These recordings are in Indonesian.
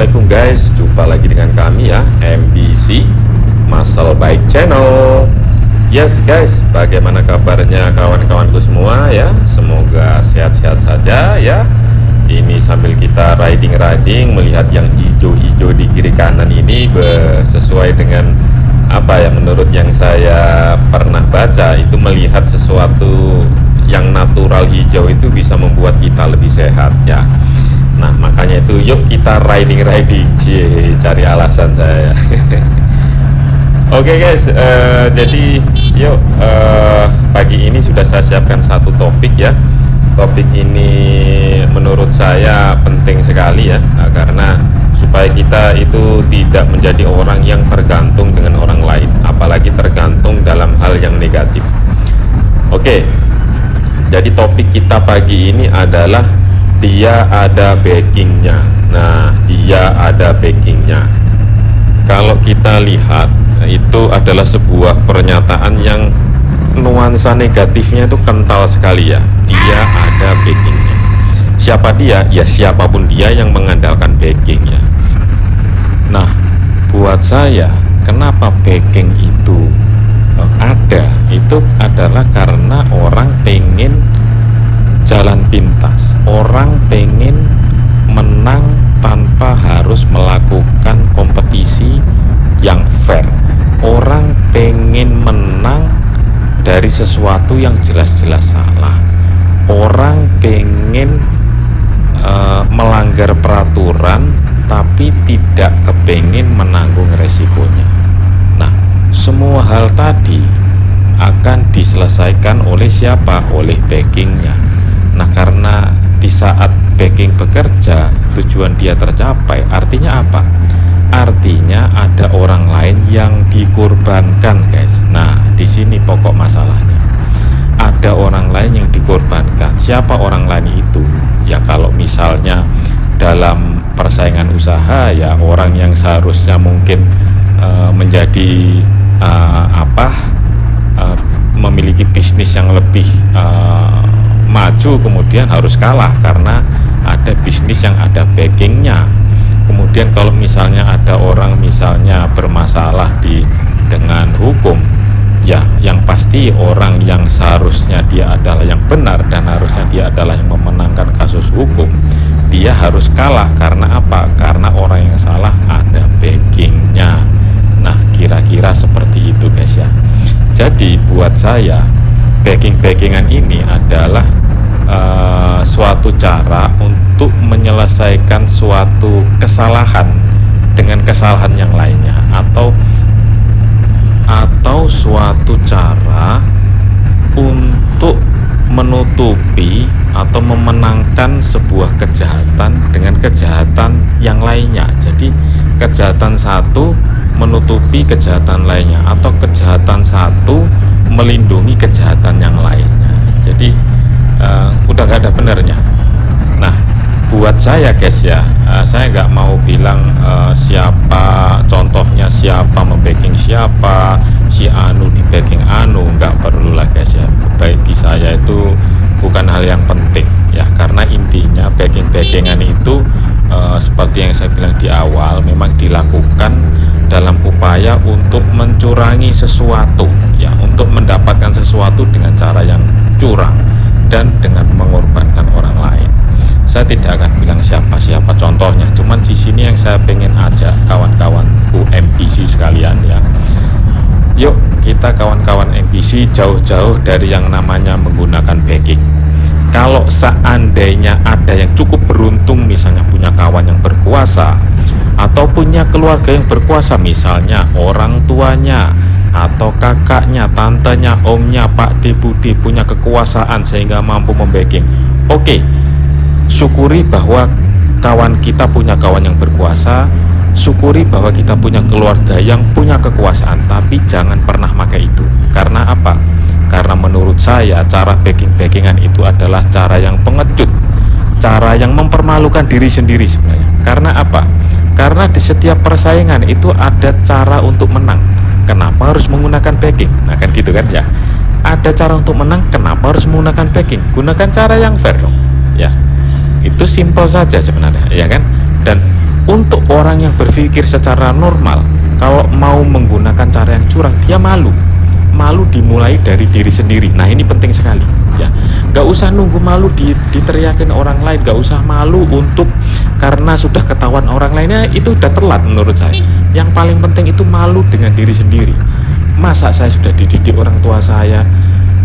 Assalamualaikum guys, jumpa lagi dengan kami ya, MBC Muscle Bike Channel. Yes guys, bagaimana kabarnya kawan-kawanku semua ya? Semoga sehat-sehat saja ya. Ini sambil kita riding melihat yang hijau-hijau di kiri kanan ini sesuai dengan apa ya, menurut yang saya pernah baca itu, melihat sesuatu yang natural hijau itu bisa membuat kita lebih sehat ya. Nah makanya itu yuk kita riding cari alasan saya. Oke guys, jadi yuk pagi ini sudah saya siapkan satu topik ya. Topik ini menurut saya penting sekali ya, karena supaya kita itu tidak menjadi orang yang tergantung dengan orang lain, apalagi tergantung dalam hal yang negatif. Oke, jadi topik kita pagi ini adalah dia ada backingnya. Nah, dia ada backingnya. Kalau kita lihat, itu adalah sebuah pernyataan yang nuansa negatifnya itu kental sekali ya. Dia ada backingnya. Siapa dia? Ya siapapun dia yang mengandalkan backingnya. Nah, buat saya, kenapa backing itu ada? Itu adalah karena orang pengen jalan pintas, orang pengen menang tanpa harus melakukan kompetisi yang fair, orang pengen menang dari sesuatu yang jelas-jelas salah, orang pengen melanggar peraturan tapi tidak kepengen menanggung resikonya. Nah, semua hal tadi akan diselesaikan oleh siapa? Oleh backingnya. Nah, karena di saat backing bekerja, tujuan dia tercapai, artinya apa? Artinya ada orang lain yang dikorbankan, guys. Nah, di sini pokok masalahnya. Ada orang lain yang dikorbankan. Siapa orang lain itu? Ya kalau misalnya dalam persaingan usaha, ya orang yang seharusnya mungkin menjadi memiliki bisnis yang lebih maju, kemudian harus kalah karena ada bisnis yang ada backingnya. Kemudian kalau misalnya ada orang misalnya bermasalah dengan hukum, ya yang pasti orang yang seharusnya dia adalah yang benar dan harusnya dia adalah yang memenangkan kasus hukum, dia harus kalah karena apa? Karena orang yang salah ada backingnya. Nah, kira-kira seperti itu guys ya. Jadi buat saya, backingan ini adalah suatu cara untuk menyelesaikan suatu kesalahan dengan kesalahan yang lainnya, atau suatu cara untuk menutupi atau memenangkan sebuah kejahatan dengan kejahatan yang lainnya. Jadi kejahatan satu menutupi kejahatan lainnya, atau kejahatan satu melindungi kejahatan yang lainnya. Jadi udah nggak ada benernya. Nah, buat saya guys ya, saya nggak mau bilang siapa contohnya, siapa membacking siapa, si anu di backing anu, nggak perlu lah guys ya. Bagi saya itu bukan hal yang penting ya, karena intinya backingan itu seperti yang saya bilang di awal, memang dilakukan dalam upaya untuk mencurangi sesuatu ya, untuk mendapatkan sesuatu dengan cara yang curang dan dengan mengorbankan orang lain. Saya tidak akan bilang siapa contohnya, cuman di sini yang saya pengen ajak kawan-kawanku MPC sekalian ya. Yuk kita kawan-kawan MPC jauh-jauh dari yang namanya menggunakan backing. Kalau seandainya ada yang cukup beruntung, misalnya punya kawan yang berkuasa atau punya keluarga yang berkuasa, misalnya orang tuanya atau kakaknya, tantenya, omnya, Pak De, Bude punya kekuasaan sehingga mampu membacking. Oke, syukuri bahwa kawan kita punya kawan yang berkuasa, syukuri bahwa kita punya keluarga yang punya kekuasaan, tapi jangan pernah pakai itu. Karena apa? Karena menurut saya cara backingan itu adalah cara yang pengecut, cara yang mempermalukan diri sendiri sebenarnya. Karena apa? Karena di setiap persaingan itu ada cara untuk menang. Kenapa harus menggunakan backing? Nah kan gitu kan ya. Ada cara untuk menang, kenapa harus menggunakan backing? Gunakan cara yang fair dong. Ya, itu simpel saja sebenarnya, ya kan? Dan Untuk orang yang berpikir secara normal, kalau mau menggunakan cara yang curang, dia malu dimulai dari diri sendiri. Nah, ini penting sekali ya. Gak usah nunggu malu diteriakin orang lain, gak usah malu untuk karena sudah ketahuan orang lainnya, itu udah telat menurut saya. Yang paling penting itu malu dengan diri sendiri. Masa saya sudah dididik orang tua saya,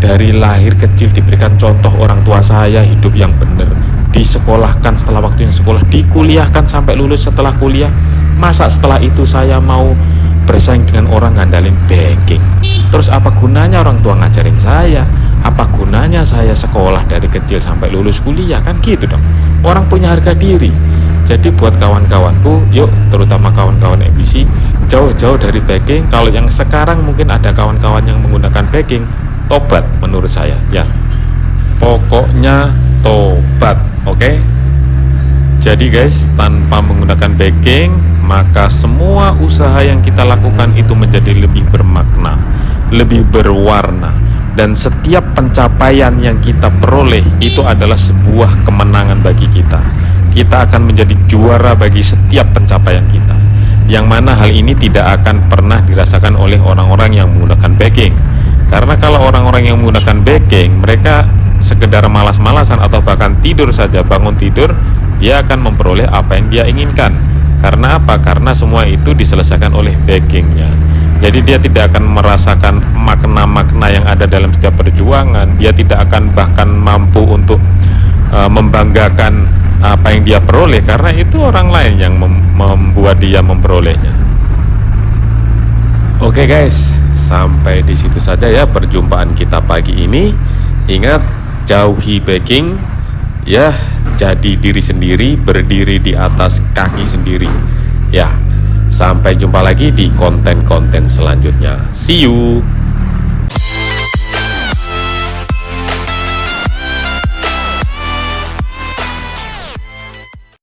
dari lahir kecil diberikan contoh orang tua saya hidup yang benar, disekolahkan setelah waktunya sekolah, dikuliahkan sampai lulus setelah kuliah. Masa setelah itu saya mau bersaing dengan orang ngandalin backing? Terus apa gunanya orang tua ngajarin saya? Apa gunanya saya sekolah dari kecil sampai lulus kuliah? Kan gitu dong. Orang punya harga diri. Jadi buat kawan-kawanku, yuk, terutama kawan-kawan MBC, jauh-jauh dari backing. Kalau yang sekarang mungkin ada kawan-kawan yang menggunakan backing, tobat menurut saya ya. Pokoknya tobat, oke? Jadi guys, tanpa menggunakan backing, maka semua usaha yang kita lakukan itu menjadi lebih bermakna, lebih berwarna, dan setiap pencapaian yang kita peroleh itu adalah sebuah kemenangan bagi kita. Kita akan menjadi juara bagi setiap pencapaian kita, yang mana hal ini tidak akan pernah dirasakan oleh orang-orang yang menggunakan backing. Karena kalau orang-orang yang menggunakan backing, mereka sekedar malas-malasan atau bahkan tidur saja, bangun tidur, dia akan memperoleh apa yang dia inginkan. Karena apa? Karena semua itu diselesaikan oleh backingnya. Jadi dia tidak akan merasakan makna-makna yang ada dalam setiap perjuangan. Dia tidak akan bahkan mampu untuk membanggakan apa yang dia peroleh, karena itu orang lain yang membuat dia memperolehnya. Oke guys, sampai di situ saja ya perjumpaan kita pagi ini. Ingat, jauhi backing ya, jadi diri sendiri, berdiri di atas kaki sendiri ya. Sampai jumpa lagi di konten-konten selanjutnya. See you.